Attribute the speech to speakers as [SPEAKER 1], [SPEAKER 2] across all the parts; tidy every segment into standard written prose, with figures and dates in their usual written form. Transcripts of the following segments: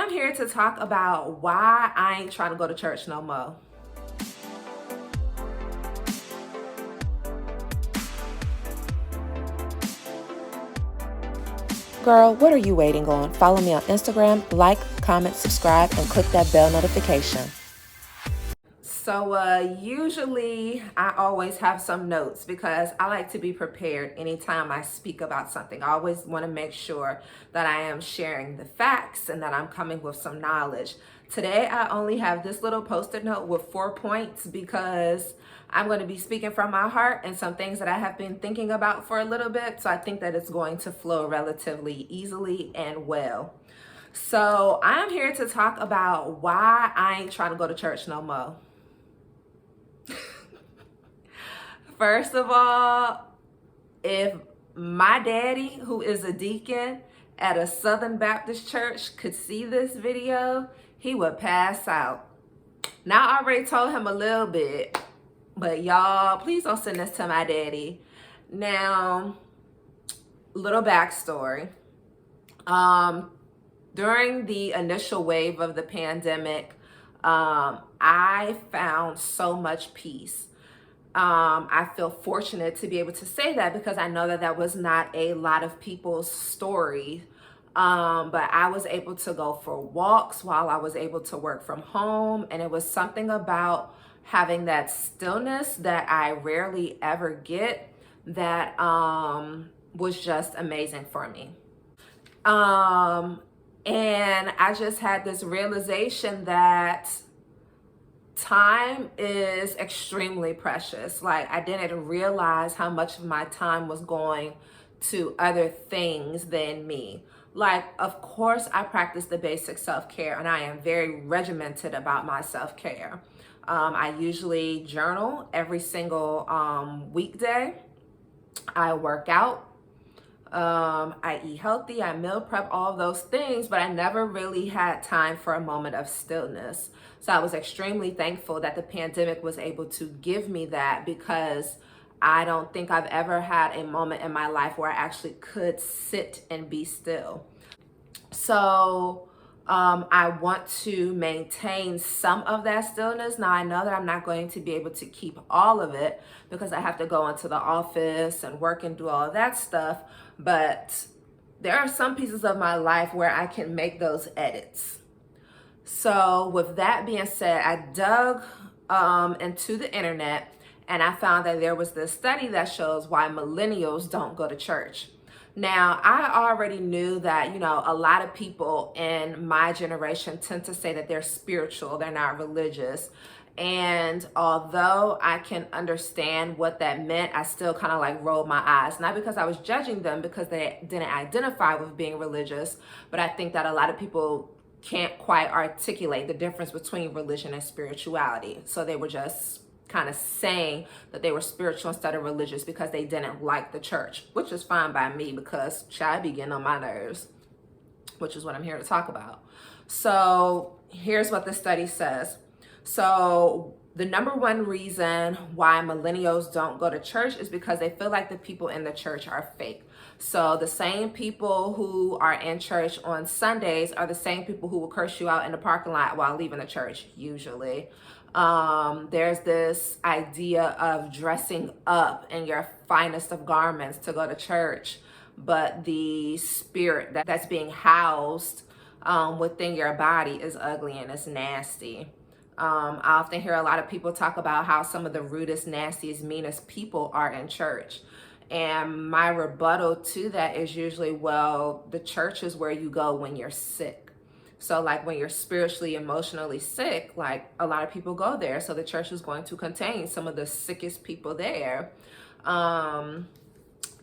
[SPEAKER 1] I'm here to talk about why I ain't trying to go to church no more.
[SPEAKER 2] Girl, what are you waiting on? Follow me on Instagram, like, comment, subscribe, and click that bell notification.
[SPEAKER 1] So usually I always have some notes because I like to be prepared anytime I speak about something. I always want to make sure that I am sharing the facts and that I'm coming with some knowledge. Today I only have this little post-it note with 4 points because I'm going to be speaking from my heart and some things that I have been thinking about for a little bit. So I think that it's going to flow relatively easily and well. So I'm here to talk about why I ain't trying to go to church no more. First of all, if my daddy, who is a deacon at a Southern Baptist church, could see this video, he would pass out. Now, I already told him a little bit, but y'all, please don't send this to my daddy. Now, little backstory. During the initial wave of the pandemic, I found so much peace. I feel fortunate to be able to say that because I know that that was not a lot of people's story. But I was able to go for walks while I was able to work from home. And it was something about having that stillness that I rarely ever get that was just amazing for me. And I just had this realization that time is extremely precious. Like, I didn't realize how much of my time was going to other things than me. Like, of course, I practice the basic self-care and I am very regimented about my self-care. I usually journal every single weekday. I work out. I eat healthy, I meal prep, all of those things, but I never really had time for a moment of stillness. So I was extremely thankful that the pandemic was able to give me that, because I don't think I've ever had a moment in my life where I actually could sit and be still. So I want to maintain some of that stillness. Now, I know that I'm not going to be able to keep all of it because I have to go into the office and work and do all of that stuff. But there are some pieces of my life where I can make those edits. So with that being said, I dug into the internet and I found that there was this study that shows why millennials don't go to church. Now, I already knew that, a lot of people in my generation tend to say that they're spiritual, they're not religious. And although I can understand what that meant, I still kind of like rolled my eyes. Not because I was judging them because they didn't identify with being religious, but I think that a lot of people can't quite articulate the difference between religion and spirituality. So they were just kind of saying that they were spiritual instead of religious because they didn't like the church, which is fine by me because I be getting on my nerves, which is what I'm here to talk about. So here's what the study says. So the number one reason why millennials don't go to church is because they feel like the people in the church are fake. So the same people who are in church on Sundays are the same people who will curse you out in the parking lot while leaving the church, usually. There's this idea of dressing up in your finest of garments to go to church, but the spirit that's being housed within your body is ugly and it's nasty. I often hear a lot of people talk about how some of the rudest, nastiest, meanest people are in church. And my rebuttal to that is usually, well, the church is where you go when you're sick. So like when you're spiritually, emotionally sick, like a lot of people go there. So the church is going to contain some of the sickest people there. And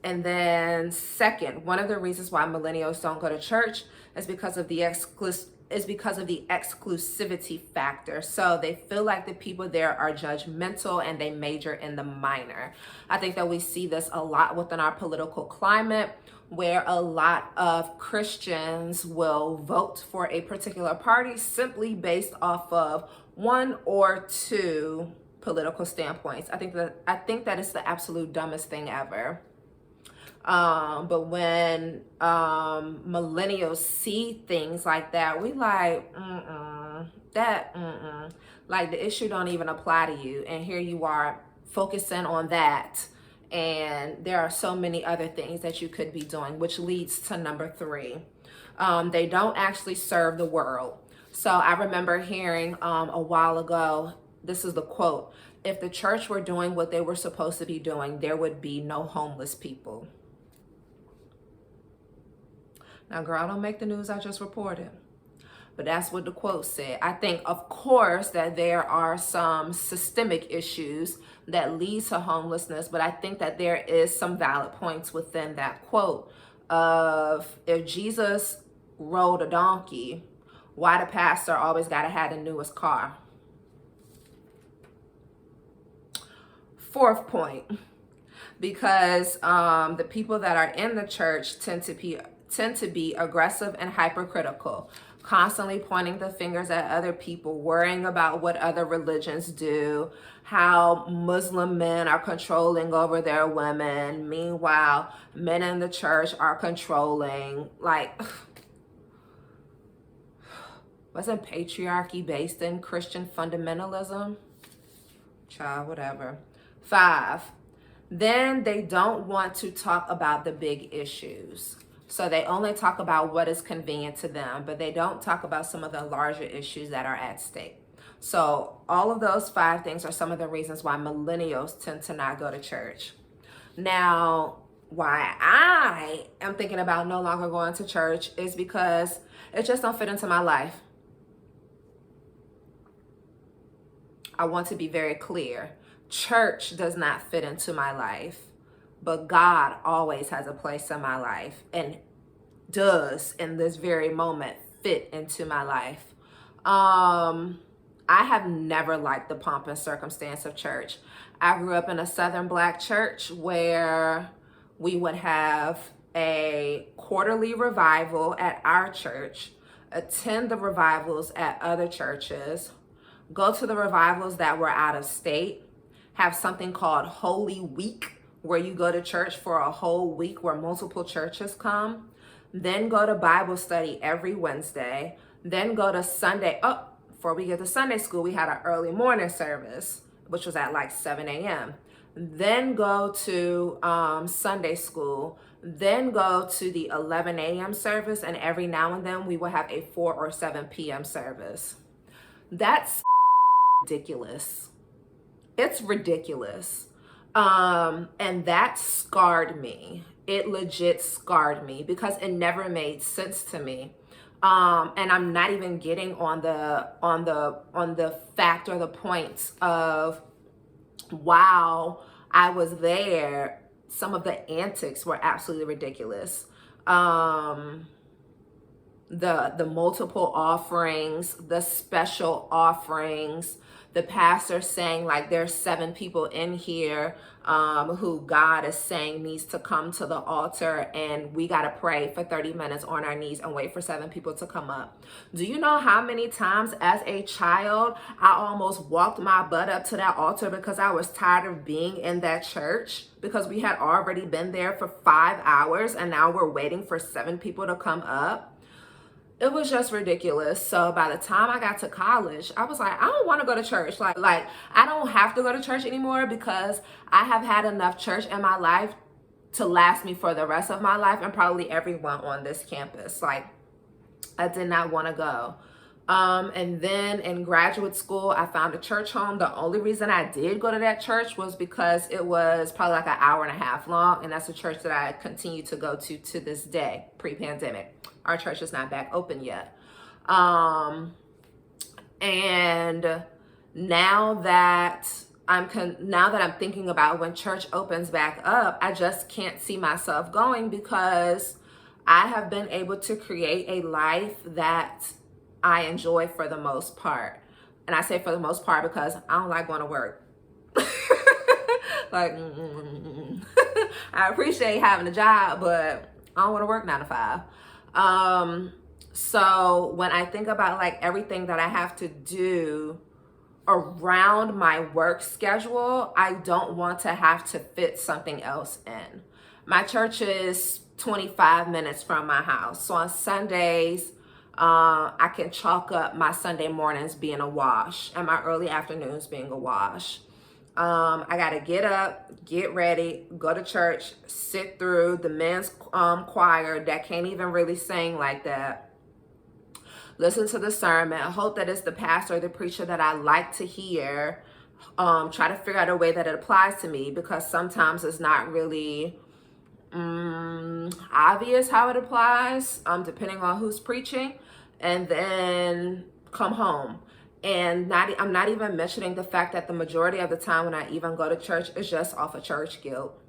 [SPEAKER 1] then second, one of the reasons why millennials don't go to church is because of the exclusivity factor. So they feel like the people there are judgmental and they major in the minor. I think that we see this a lot within our political climate, where a lot of Christians will vote for a particular party simply based off of one or two political standpoints. I think that is the absolute dumbest thing ever. But when millennials see things like that, we like, like the issue don't even apply to you. And here you are focusing on that. And there are so many other things that you could be doing, which leads to number 3. They don't actually serve the world. So I remember hearing a while ago, this is the quote: if the church were doing what they were supposed to be doing, there would be no homeless people. Now, girl, don't make the news I just reported. But that's what the quote said. I think, of course, that there are some systemic issues that lead to homelessness, but I think that there is some valid points within that quote of, if Jesus rode a donkey, why the pastor always got to have the newest car? 4th point, because the people that are in the church tend to be aggressive and hypercritical, constantly pointing the fingers at other people, worrying about what other religions do, how Muslim men are controlling over their women. Meanwhile, men in the church are controlling. Like, wasn't patriarchy based in Christian fundamentalism? Child, whatever. 5, then they don't want to talk about the big issues. So they only talk about what is convenient to them, but they don't talk about some of the larger issues that are at stake. So all of those 5 things are some of the reasons why millennials tend to not go to church. Now, why I am thinking about no longer going to church is because it just don't fit into my life. I want to be very clear. Church does not fit into my life, but God always has a place in my life and does in this very moment fit into my life. I have never liked the pomp and circumstance of church. I grew up in a Southern Black church where we would have a quarterly revival at our church, attend the revivals at other churches, go to the revivals that were out of state, have something called Holy Week, where you go to church for a whole week where multiple churches come, then go to Bible study every Wednesday, then go to Sunday. Oh, before we get to Sunday school, we had an early morning service, which was at like 7 a.m. Then go to Sunday school, then go to the 11 a.m. service, and every now and then we will have a 4 or 7 p.m. service. That's ridiculous. It's ridiculous. And that scarred me. It legit scarred me because it never made sense to me. And I'm not even getting on the fact or the points of, while I was there, some of the antics were absolutely ridiculous. The multiple offerings, the special offerings, the pastor saying like there's 7 people in here who God is saying needs to come to the altar, and we got to pray for 30 minutes on our knees and wait for 7 people to come up. Do you know how many times as a child I almost walked my butt up to that altar because I was tired of being in that church, because we had already been there for 5 hours and now we're waiting for 7 people to come up? It was just ridiculous. So by the time I got to college, I was like, I don't want to go to church. Like I don't have to go to church anymore because I have had enough church in my life to last me for the rest of my life and probably everyone on this campus. Like, I did not want to go. And then in graduate school, I found a church home. The only reason I did go to that church was because it was probably like an hour and a half long. And that's a church that I continue to go to this day, pre-pandemic. Our church is not back open yet. And now that I'm thinking about when church opens back up, I just can't see myself going because I have been able to create a life that I enjoy for the most part. And I say for the most part because I don't like going to work. Like, I appreciate having a job, but I don't want to work 9 to 5. So when I think about like everything that I have to do around my work schedule, I don't want to have to fit something else in. My church is 25 minutes from my house. So on Sundays, I can chalk up my Sunday mornings being a wash and my early afternoons being a wash. I got to get up, get ready, go to church, sit through the men's choir that can't even really sing like that. Listen to the sermon. I hope that it's the pastor or the preacher that I like to hear. Try to figure out a way that it applies to me, because sometimes it's not really obvious how it applies, depending on who's preaching. And then come home. And I'm not even mentioning the fact that the majority of the time when I even go to church is just off of church guilt.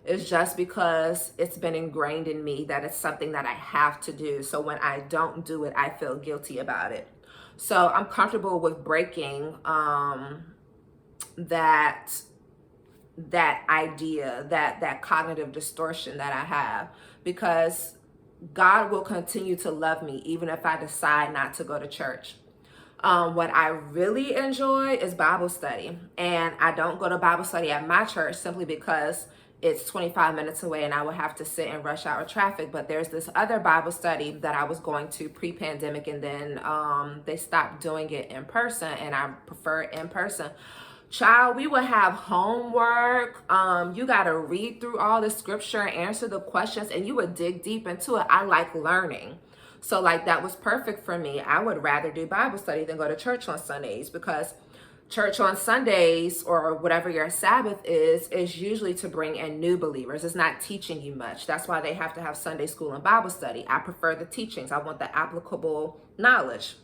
[SPEAKER 1] It's just because it's been ingrained in me that it's something that I have to do. So when I don't do it, I feel guilty about it. So I'm comfortable with breaking that idea, that cognitive distortion that I have, because God will continue to love me even if I decide not to go to church. What I really enjoy is Bible study, and I don't go to Bible study at my church simply because it's 25 minutes away and I would have to sit in rush hour traffic. But there's this other Bible study that I was going to pre-pandemic, and then they stopped doing it in person, and I prefer it in person. Child, we would have homework. You got to read through all the scripture and answer the questions, and you would dig deep into it. I like learning. So like that was perfect for me. I would rather do Bible study than go to church on Sundays, because church on Sundays, or whatever your Sabbath is usually to bring in new believers. It's not teaching you much. That's why they have to have Sunday school and Bible study. I prefer the teachings. I want the applicable knowledge.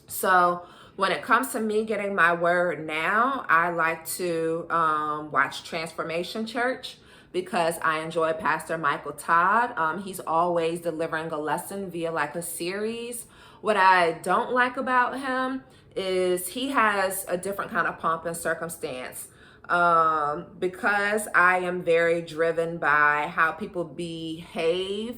[SPEAKER 1] So when it comes to me getting my word now, I like to watch Transformation Church, because I enjoy Pastor Michael Todd. He's always delivering a lesson via like a series. What I don't like about him is he has a different kind of pomp and circumstance. Because I am very driven by how people behave,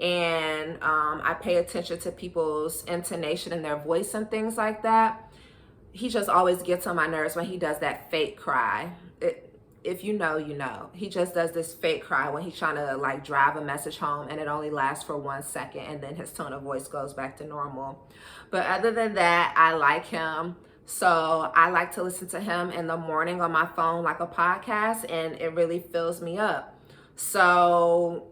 [SPEAKER 1] and I pay attention to people's intonation and their voice and things like that. He just always gets on my nerves when he does that fake cry. If you know, you know. He just does this fake cry when he's trying to like drive a message home, and it only lasts for 1 second, and then his tone of voice goes back to normal. But other than that, I like him. So I like to listen to him in the morning on my phone like a podcast, and it really fills me up. So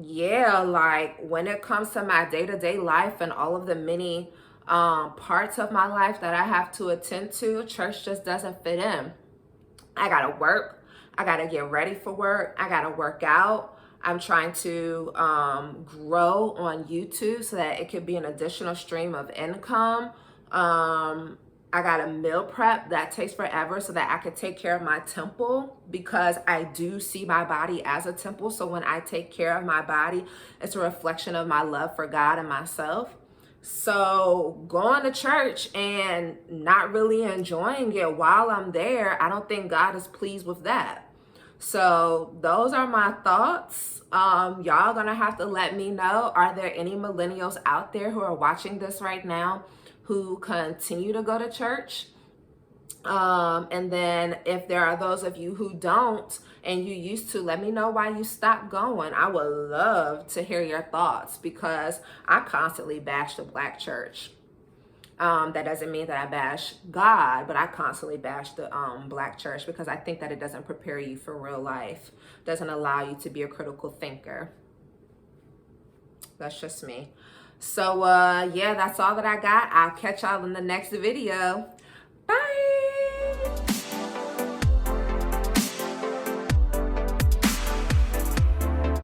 [SPEAKER 1] yeah, like when it comes to my day-to-day life and all of the many parts of my life that I have to attend to, church just doesn't fit in. I gotta work. I gotta get ready for work. I gotta work out. I'm trying to grow on YouTube so that it could be an additional stream of income. I got a meal prep that takes forever so that I could take care of my temple, because I do see my body as a temple. So when I take care of my body, it's a reflection of my love for God and myself. So going to church and not really enjoying it while I'm there, I don't think God is pleased with that. So those are my thoughts. Y'all gonna have to let me know, are there any millennials out there who are watching this right now who continue to go to church? And then if there are those of you who don't and you used to, let me know why you stopped going. I would love to hear your thoughts, because I constantly bash the Black church. That doesn't mean that I bash God, but I constantly bash the Black church, because I think that it doesn't prepare you for real life, doesn't allow you to be a critical thinker. That's just me. So yeah, that's all that I got. I'll catch y'all in the next video. Bye.